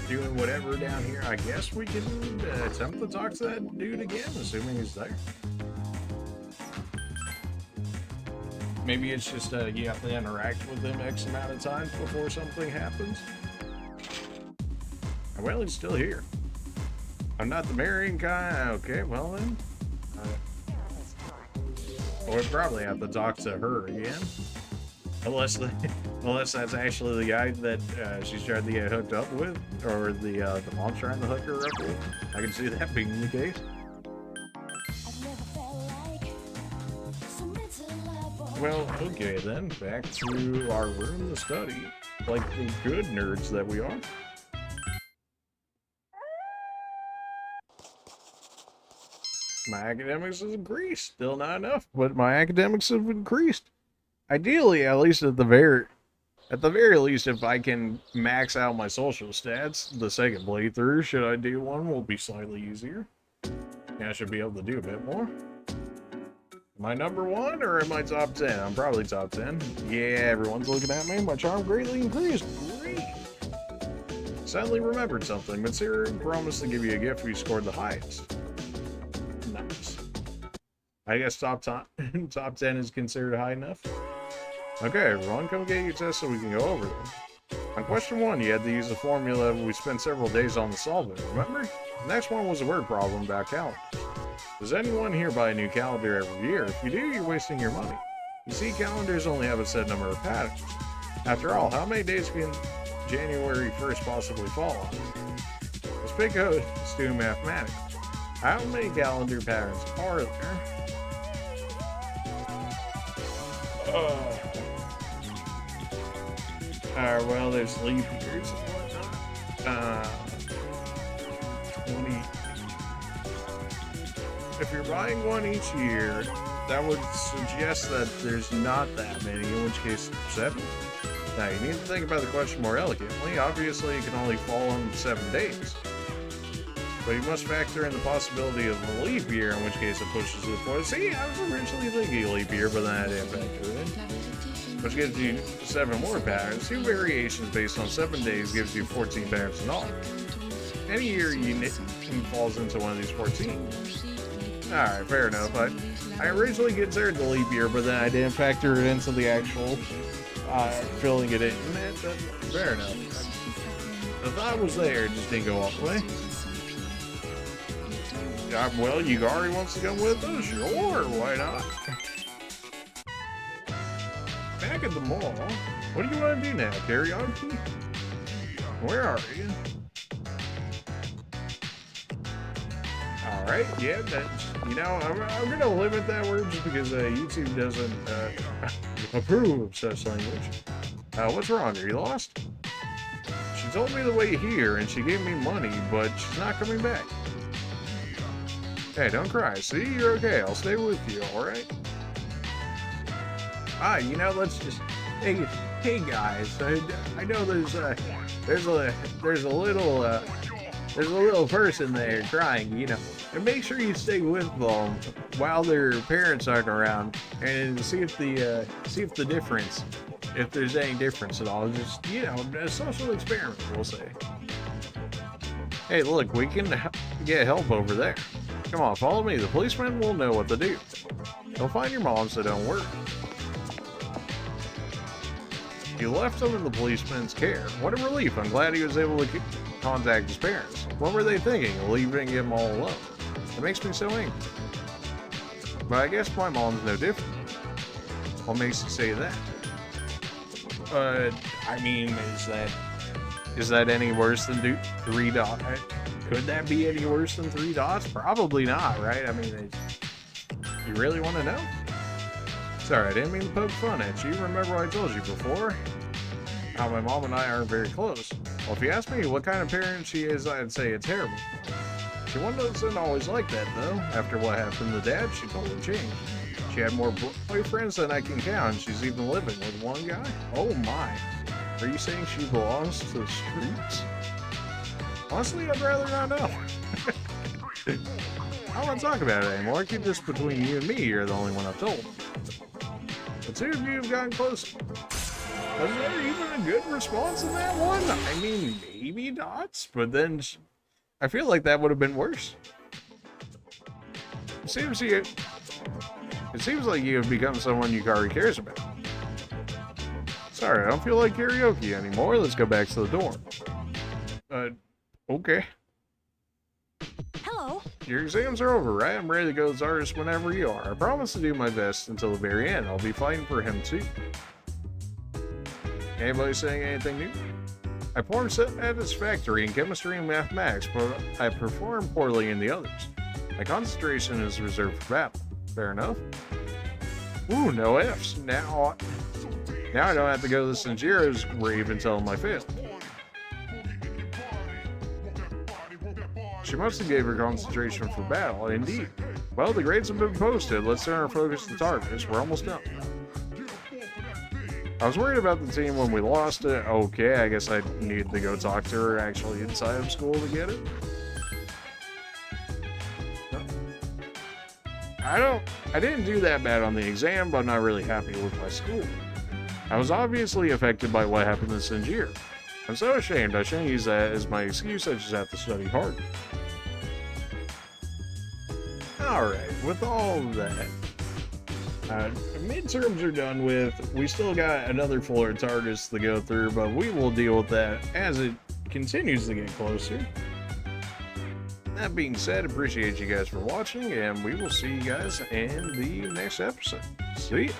doing whatever down here. I guess we can attempt to talk to that dude again, assuming he's there. Maybe it's just you have to interact with him X amount of times before something happens. Well, he's still here. I'm not the marrying kind. Okay, well then. We'll probably have to talk to her again. Unless that's actually the guy that she's trying to get hooked up with, or the mom's trying to hook her up with. I can see that being the case. Well, okay then, back to our room to study, like the good nerds that we are. My academics have increased. Still not enough, but my academics have increased. Ideally, at least at the very least, if I can max out my social stats, the second playthrough, should I do one, will be slightly easier. Yeah, I should be able to do a bit more. Am I number 1 or am I top 10? I'm probably top 10. Yeah, everyone's looking at me. My charm greatly increased. Great. Suddenly remembered something. Mitsuru promised to give you a gift if you scored the highest. Nice. I guess top 10 is considered high enough. Okay, everyone, come get your test so we can go over them. On question 1, you had to use a formula we spent several days on to solve it, remember? The next one was a word problem about calendars. Does anyone here buy a new calendar every year? If you do, you're wasting your money. You see, calendars only have a set number of patterns. After all, how many days can January 1st possibly fall on? Let's pick a let's do mathematics. How many calendar patterns are there? Well, there's leap years and whatnot. 20. If you're buying one each year, that would suggest that there's not that many, in which case 7. Now, you need to think about the question more elegantly. Obviously, it can only fall on 7 days. but you must factor in the possibility of a leap year, in which case it pushes it forward. See, I was originally thinking leap year, but then I didn't factor it in. Which gives you 7 more patterns. 2 variations based on 7 days gives you 14 patterns in all. Any year falls into one of these 14. Alright, fair enough. I originally considered the leap year, but then I didn't factor it into the actual filling it in. Fair enough. The thought was there, it just didn't go all the way. Well, Yugari wants to come with us? Sure, why not? Back at the mall. What do you want to do now? Karaoke? Where are you? Alright, yeah, that's, you know, I'm gonna limit that word just because YouTube doesn't approve of such language. What's wrong? Are you lost? She told me the way here and she gave me money, but she's not coming back. Hey, don't cry. See, you're okay. I'll stay with you, alright? You know, let's just... Hey guys, I know there's a little person there crying, you know. And make sure you stay with them while their parents aren't around, and see if the difference, if there's any difference at all. Just, you know, a social experiment, we'll say. Hey, look, we can get help over there. Come on, follow me. The policeman will know what to do. He'll find your mom, so don't worry. You left him in the policeman's care. What a relief. I'm glad he was able to contact his parents. What were they thinking, leaving him all alone? It makes me so angry. But I guess my mom's no different. What makes you say that? I mean, is that any worse than 3 dots? Could that be any worse than 3 dots? Probably not, right? I mean, you really want to know? Sorry, I didn't mean to poke fun at you. Remember I told you before how my mom and I aren't very close. Well, if you ask me what kind of parent she is, I'd say it's terrible. She wasn't always like that, though. After what happened to Dad, she totally changed. She had more boyfriends than I can count. She's even living with one guy. Oh my. Are you saying she belongs to the streets? Honestly, I'd rather not know. I don't want to talk about it anymore. Keep this between you and me. You're the only one I've told. The 2 of you have gotten close. Was there even a good response in that one? I mean, maybe dots, but then I feel like that would have been worse. It seems like you have become someone Yukari cares about. Sorry, I don't feel like karaoke anymore. Let's go back to the dorm. Okay. Hello. Your exams are over, right? I'm ready to go as artist whenever you are. I promise to do my best until the very end. I'll be fighting for him too. Anybody saying anything new? I performed satisfactory in chemistry and mathematics, but I performed poorly in the others. My concentration is reserved for battle. Fair enough. Ooh, no Fs. Now I don't have to go to Sanjiro's grave and tell him I failed. She must have gave her concentration for battle, indeed. Well, the grades have been posted. Let's turn our focus to targets. We're almost done. I was worried about the team when we lost it. Okay, I guess I needed to go talk to her actually inside of school to get it. I didn't do that bad on the exam, but I'm not really happy with my school. I was obviously affected by what happened to Sanjiro. I'm so ashamed. I shouldn't use that as my excuse. I just have to study harder. Alright, with all of that, midterms are done with. We still got another floor of targets to go through, but we will deal with that as it continues to get closer. That being said, appreciate you guys for watching, and we will see you guys in the next episode. See ya!